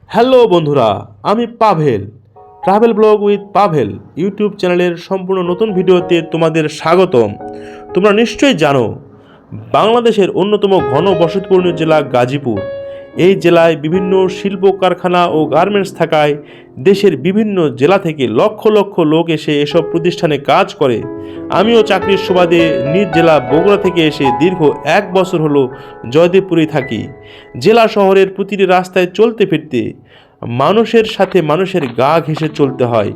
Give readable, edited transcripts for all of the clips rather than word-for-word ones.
Hello বন্ধুরা, আমি Pavel. Travel blog with Pavel YouTube চ্যানেলের সম্পূর্ণ নতুন ভিডিওতে তোমাদের স্বাগতম। তোমরা নিশ্চয়ই জানো, বাংলাদেশের অন্যতম ঘনবসতিপূর্ণ জেলা গাজীপুর। এই জেলায় বিভিন্ন শিল্প কারখানা ও গার্মেন্টস থাকায় দেশের বিভিন্ন জেলা থেকে লক্ষ লক্ষ লোক এসে এসব প্রতিষ্ঠানে কাজ করে। আমিও চাকরির সুবাদে নিজ জেলা বগুড়া থেকে এসে দীর্ঘ 1 বছর হলো জয়দেবপুরে থাকি। জেলা শহরের প্রতিটি রাস্তায় চলতে ফিরতে মানুষের সাথে মানুষের গা ঘেঁষে চলতে হয়।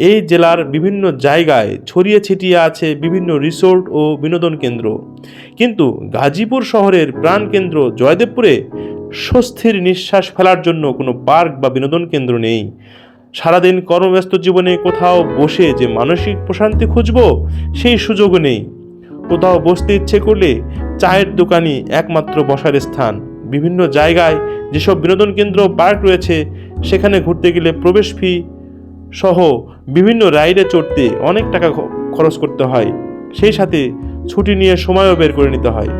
এই জেলার বিভিন্ন জায়গায় ছড়িয়ে ছিটিয়ে আছে বিভিন্ন রিসোর্ট ও বিনোদন কেন্দ্র, কিন্তু গাজীপুর শহরের প্রাণকেন্দ্র জয়দেবপুরে স্বস্তির নিঃশ্বাস ফেলার জন্য কোনো পার্ক বা বিনোদন কেন্দ্র নেই। সারাদিন কর্মব্যস্ত জীবনে কোথাও বসে যে মানসিক প্রশান্তি খুঁজব, সেই সুযোগও নেই। কোথাও বসতে ইচ্ছে করলে চায়ের দোকানই একমাত্র বসার স্থান। বিভিন্ন জায়গায় যেসব বিনোদন কেন্দ্র পার্ক রয়েছে, সেখানে ঘুরতে গেলে প্রবেশ ফি সহ বিভিন্ন রাইডে চড়তে অনেক টাকা খরচ করতে হয়। সেই সাথে ছুটি নিয়ে সময়ও বের করে নিতে হয়।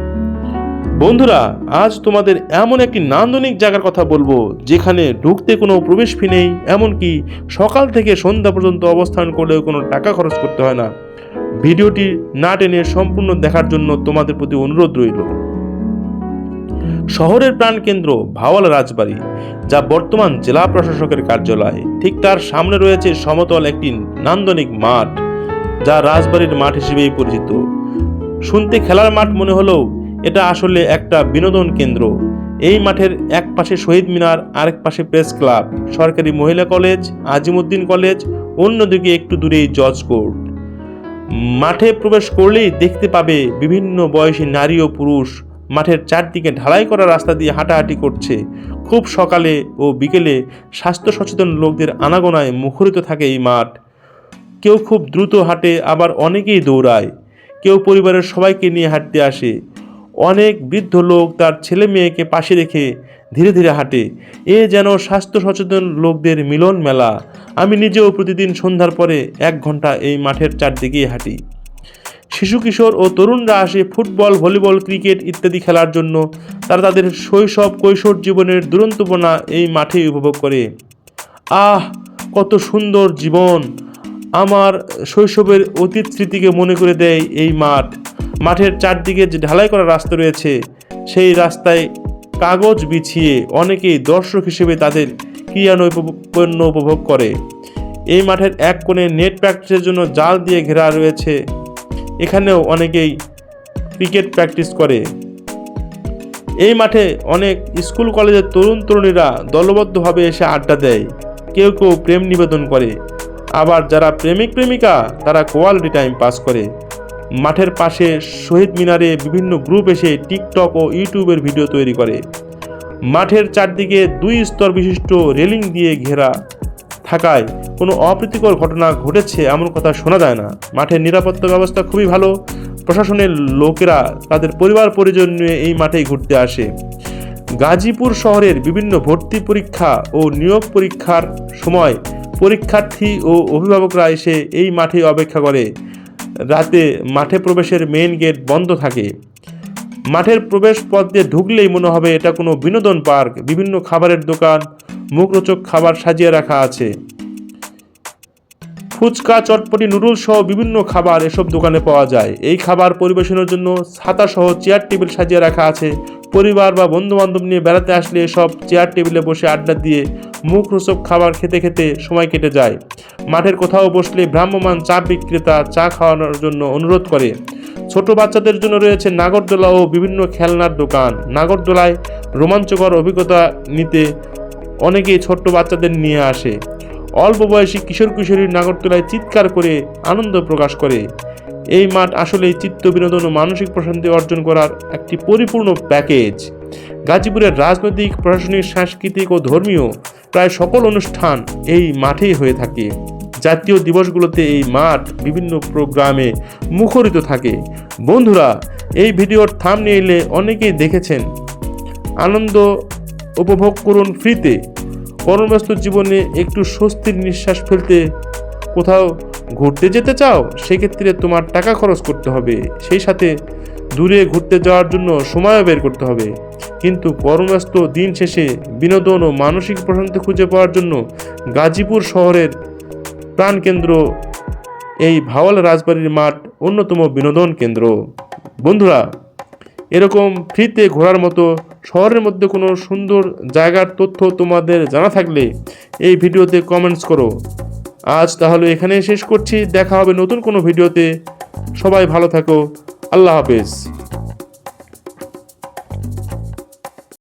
বন্ধুরা, আজ তোমাদের এমন একটি নান্দনিক জায়গার কথা বলবো, যেখানে ঢুকতে কোনো প্রবেশ ফি নেই, এমনকি সকাল থেকে সন্ধ্যা পর্যন্ত অবস্থান করলেও কোনো টাকা খরচ করতে হয় না। ভিডিওটি না টেনে সম্পূর্ণ দেখার জন্য তোমাদের প্রতি অনুরোধ রইল। শহরের প্রাণকেন্দ্র ভাওয়াল রাজবাড়ি, যা বর্তমান জেলা প্রশাসকের কার্যালয়। ঠিক তার সামনে রয়েছে সমতল একটি নান্দনিক মাঠ, যা রাজবাড়ির মাঠ হিসেবেই পরিচিত। শুনতে খেলার মাঠ মনে হলেও এটা আসলে একটা বিনোদন কেন্দ্র। এই মাঠের এক পাশে শহীদ মিনার, আরেক পাশে প্রেস ক্লাব, সরকারি মহিলা কলেজ, আজিমউদ্দিন কলেজ, অন্যদিকে একটু দূরেই জজ কোর্ট। মাঠে প্রবেশ করলেই দেখতে পাবে বিভিন্ন বয়সী নারী ও পুরুষ মাঠের চারদিকে ঢালাই করা রাস্তা দিয়ে হাঁটাহাঁটি করছে। খুব সকালে ও বিকেলে স্বাস্থ্য সচেতন লোকদের আনাগোনায় মুখরিত থাকে এই মাঠ। কেউ খুব দ্রুত হাঁটে, আবার অনেকেই দৌড়ায়। কেউ পরিবারের সবাইকে নিয়ে হাঁটতে আসে। অনেক বৃদ্ধ লোক তার ছেলে মেয়েকে পাশে রেখে ধীরে ধীরে হাঁটে। এ যেন স্বাস্থ্য সচেতন লোকদের মিলন মেলা। আমি নিজেও প্রতিদিন সন্ধ্যার পরে 1 ঘন্টা এই মাঠের চারদিকেই হাঁটি। শিশু কিশোর ও তরুণরা আসে ফুটবল, ভলিবল, ক্রিকেট ইত্যাদি খেলার জন্য। তারা তাদের শৈশব কৈশোর জীবনের দুরন্তপনা এই মাঠেই উপভোগ করে। আহ, কত সুন্দর জীবন! আমার শৈশবের অতীত স্মৃতিকে মনে করে দেয় এই মাঠ। মাঠের চারদিকে যে ঢালাই করা রাস্তা রয়েছে, সেই রাস্তায় কাগজ বিছিয়ে অনেকেই দর্শক হিসেবে তাদের ক্রীড়ানৈপুণ্য উপভোগ করে। এই মাঠের এক কোণে নেট প্র্যাকটিসের জন্য জাল দিয়ে ঘেরা রয়েছে। এখানেও অনেকেই ক্রিকেট প্র্যাকটিস করে। এই মাঠে অনেক স্কুল কলেজের তরুণ তরুণীরা দলবদ্ধভাবে এসে আড্ডা দেয়। কেউ কেউ প্রেম নিবেদন করে, আবার যারা প্রেমিক প্রেমিকা তারা কোয়ালিটি টাইম পাস করে। মাঠের পাশে শহীদ মিনারে বিভিন্ন গ্রুপ এসে টিকটক ও ইউটিউবের ভিডিও তৈরি করে। মাঠের চারদিকে 2 স্তর বিশিষ্ট রেলিং দিয়ে ঘেরা থাকায় কোনো অপ্রীতিকর ঘটনা ঘটেছে এমন কথা শোনা যায় না। মাঠের নিরাপত্তা ব্যবস্থা খুবই ভালো। প্রশাসনের লোকেরা তাদের পরিবার পরিজন নিয়ে এই মাঠেই ঘুরতে আসে। গাজীপুর শহরের বিভিন্ন ভর্তি পরীক্ষা ও নিয়োগ পরীক্ষার সময় পরীক্ষার্থী ও অভিভাবকরা এসে এই মাঠে অপেক্ষা করে। রাতে মাঠে প্রবেশের মেইন গেট বন্ধ থাকে। মাঠের প্রবেশ পথ দিয়ে ঢুকলেই মনে হবে এটা কোনো বিনোদন পার্ক। বিভিন্ন খাবারের দোকান, মুখরোচক খাবার সাজিয়ে রাখা আছে। ফুচকা, চটপটি, নুডলস সহ বিভিন্ন খাবার এসব দোকানে পাওয়া যায়। এই খাবার পরিবেশনের জন্য ছাতা সহ চেয়ার টেবিল সাজিয়ে রাখা আছে। পরিবার বা বন্ধু বান্ধব নিয়ে বেড়াতে আসলে এসব চেয়ার টেবিলে বসে আড্ডা দিয়ে মুখরোচক খাবার খেতে খেতে সময় কেটে যায়। মাঠের কোথাও বসলে ভ্রাম্যমাণ চা বিক্রেতা চা খাওয়ানোর জন্য অনুরোধ করে। ছোট বাচ্চাদের জন্য রয়েছে নাগরদোলা ও বিভিন্ন খেলনার দোকান। নাগরদোলায় রোমাঞ্চকর অভিজ্ঞতা নিতে অনেকেই ছোট্ট বাচ্চাদের নিয়ে আসে। অল্প বয়সী কিশোর কিশোরী নাগরদোলায় চিৎকার করে আনন্দ প্রকাশ করে। এই মাঠ আসলেই চিত্ত বিনোদন ও মানসিক প্রশান্তি অর্জন করার একটি পরিপূর্ণ প্যাকেজ। গাজীপুরের রাজনৈতিক, প্রশাসনিক, সাংস্কৃতিক ও ধর্মীয় প্রায় সকল অনুষ্ঠান এই মাঠেই হয়ে থাকে। জাতীয় দিবসগুলোতে এই মাঠ বিভিন্ন প্রোগ্রামে মুখরিত থাকে। বন্ধুরা, এই ভিডিওর থাম্বনেইলে অনেকেই দেখেছেন। আনন্দ উপভোগ করুন ফ্রিতে। কর্মব্যস্ত জীবনে একটু স্বস্তির নিঃশ্বাস ফেলতে কোথাও ঘুরতে যেতে চাও, সেক্ষেত্রে তোমার টাকা খরচ করতে হবে। সেই সাথে দূরে ঘুরতে যাওয়ার জন্য সময়ও বের করতে হবে। কিন্তু কর্মব্যস্ত দিন শেষে বিনোদন ও মানসিক প্রশান্তি খুঁজে পাওয়ার জন্য গাজীপুর শহরের প্রাণকেন্দ্র এই ভাওয়াল রাজবাড়ির মাঠ অন্যতম বিনোদন কেন্দ্র। বন্ধুরা, এরকম ফ্রিতে ঘোরার মতো শহরের মধ্যে কোনো সুন্দর জায়গার তথ্য তোমাদের জানা থাকলে এই ভিডিওতে কমেন্টস করো। আজ তাহলে এখানেই শেষ করছি, দেখা হবে নতুন কোনো ভিডিওতে। সবাই ভালো থাকো, আল্লাহ হাফেজ।